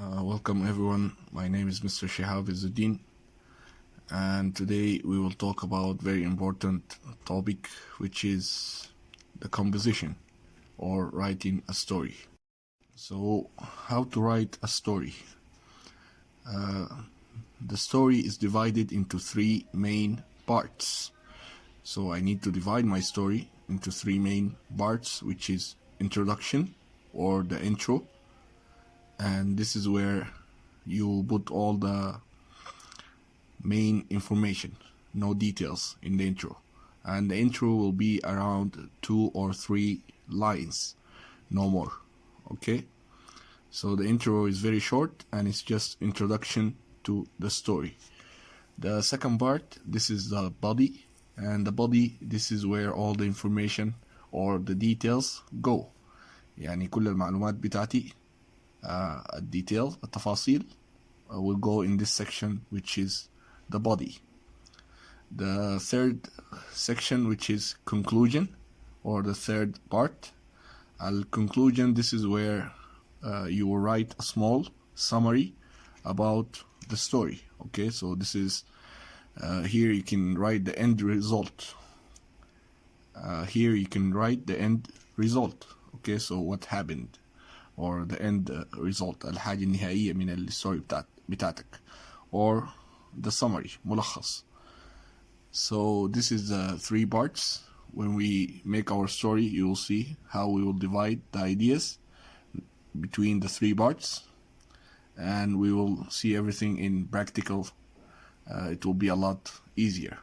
Welcome everyone. My name is Mr. Shihab Izzuddin, and today we will talk about very important topic, which is the composition or writing a story. So, how to write a story? The story is divided into three main parts. So I need to divide my story into three main parts, which is introduction or the intro. And this is where you put all the main information, no details in the intro. And the intro will be around 2 or 3 lines, no more. Okay? So the intro is very short and it's just introduction to the story. The second part, this is the body. And the body, this is where all the information or the details go. يعني كل المعلومات بتاعتي الديتيل التفاصيل will go in this section, which is the body. The third section, which is conclusion, or the third part. Conclusion, this is where you will write a small summary about the story. Okay, so this is here you can write the end result. Here you can write the end result. Okay, so what happened, or the end result, الحاجة النهائية من الستوري بتاعتك, or the summary, ملخص. So this is the three parts. When we make our story, you will see how we will divide the ideas between the three parts, and we will see everything in practical. It will be a lot easier.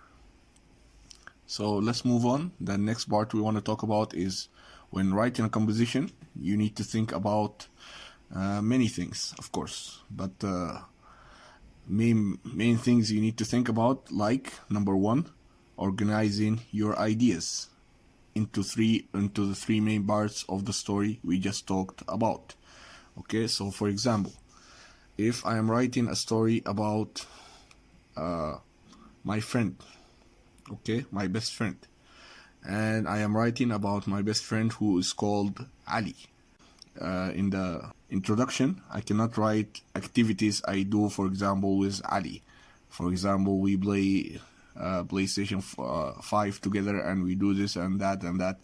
So let's move on. The next part we want to talk about is when writing a composition, you need to think about many things, of course, but main things you need to think about, like number one, organizing your ideas into the three main parts of the story we just talked about. Okay, so for example, if I am writing a story about my friend, okay, my best friend, and I am writing about my best friend who is called Ali. In the introduction, I cannot write activities I do, for example, with Ali. For example, we play PlayStation 5 together and we do this and that and that.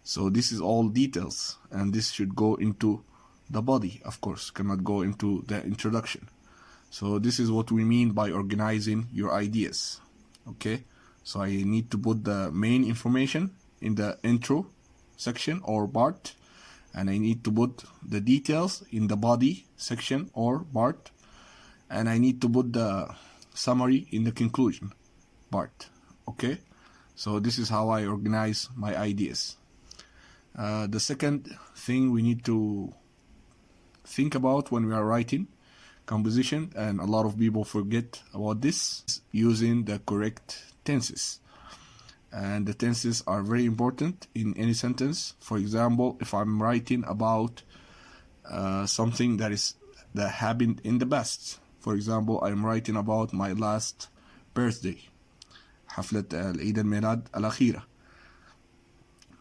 So this is all details, and this should go into the body, of course, cannot go into the introduction. So this is what we mean by organizing your ideas. Okay, so I need to put the main information in the intro section or part, and I need to put the details in the body section or part, and I need to put the summary in the conclusion part. Okay, so this is how I organize my ideas. The second thing we need to think about when we are writing composition, and a lot of people forget about this, is using the correct tenses. And the tenses are very important in any sentence. For example, if I'm writing about something that happened in the past, for example, I'm writing about my last birthday, حفلة عيد الميلاد الأخيرة.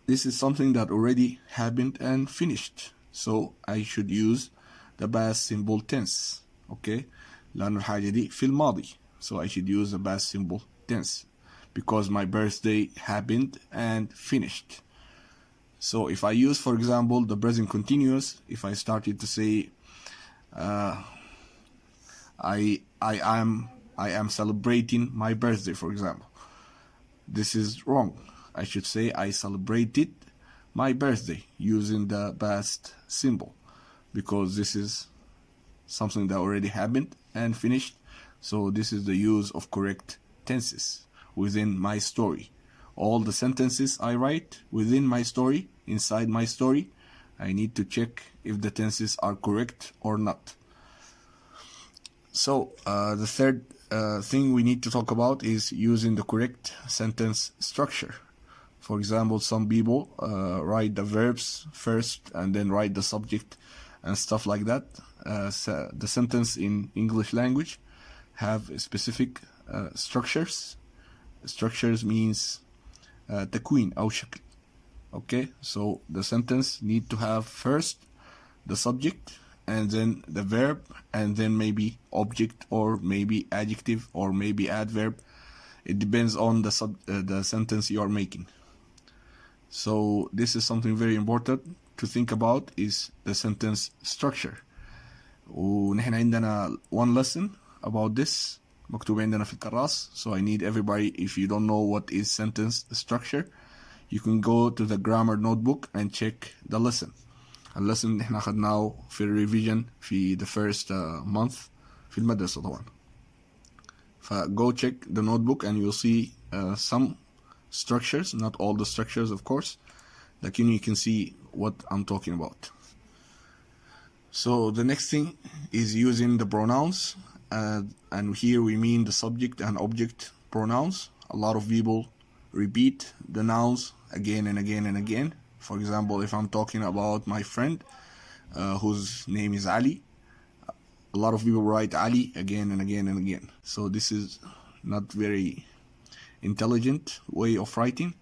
This is something that already happened and finished, so I should use the past simple tense. Okay, لأن الحاجة دي في الماضي, so I should use the past simple tense because my birthday happened and finished. So if I use, for example, the present continuous, if I started to say I am celebrating my birthday, for example, this is wrong. I should say I celebrated my birthday using the past simple, because this is something that already happened and finished. So this is the use of correct tenses within my story. All the sentences I write within my story, inside my story, I need to check if the tenses are correct or not. So the third thing we need to talk about is using the correct sentence structure. For example, some people write the verbs first and then write the subject and stuff like that. So the sentence in English language have specific structures. Structures means تكوين أو شكل. Okay, so the sentence need to have first the subject and then the verb, and then maybe object, or maybe adjective, or maybe adverb. It depends on the sentence you are making. So this is something very important to think about, is the sentence structure. ونحن عندنا one lesson about this مكتوب عندنا في الكراس. So I need everybody, if you don't know what is sentence structure, you can go to the grammar notebook and check the lesson. اللسن اللي احنا أخدناه في الريفيجن في the first month في المدرسة طبعا. go check the notebook and you'll see some structures, not all the structures of course, لكن you can see what I'm talking about. So the next thing is using the pronouns, and here we mean the subject and object pronouns. A lot of people repeat the nouns again and again and again. For example, if I'm talking about my friend whose name is Ali, a lot of people write Ali again and again and again. So this is not very intelligent way of writing.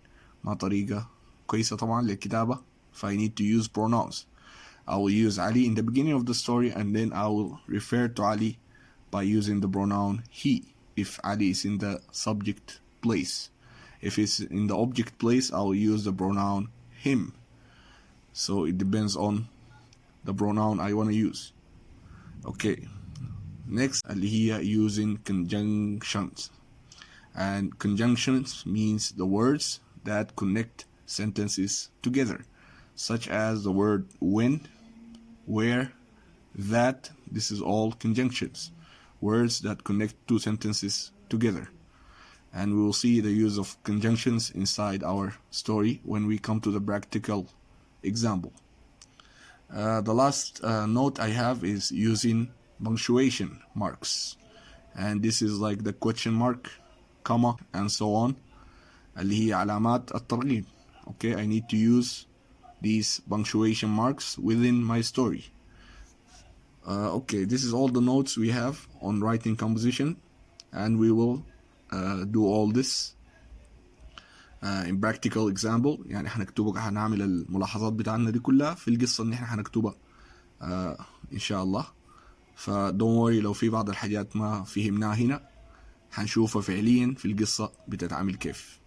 ما طريقة كويسة طبعا للكتابة. I need to use pronouns. I will use Ali in the beginning of the story, and then I will refer to Ali by using the pronoun he, if Ali is in the subject place. If it's in the object place, I will use the pronoun him. So it depends on the pronoun I want to use. Okay, next اللي هي using conjunctions. And conjunctions means the words that connect sentences together, such as the word when, where, that. This is all conjunctions, words that connect two sentences together. And we will see the use of conjunctions inside our story when we come to the practical example. The last note I have is using punctuation marks, and this is like the question mark, comma, and so on, اللي هي علامات الترقيم. Okay, I need to use these punctuation marks within my story. Okay, this is all the notes we have on writing composition, and we will do all this in practical example. يعني هنعمل الملاحظات بتاعنا دي كلها في القصة اللي احنا هنكتبها إن شاء الله. don't worry لو في بعض الحاجات ما فهمناها هنا، هنشوفها فعليا في القصة بتتعمل كيف.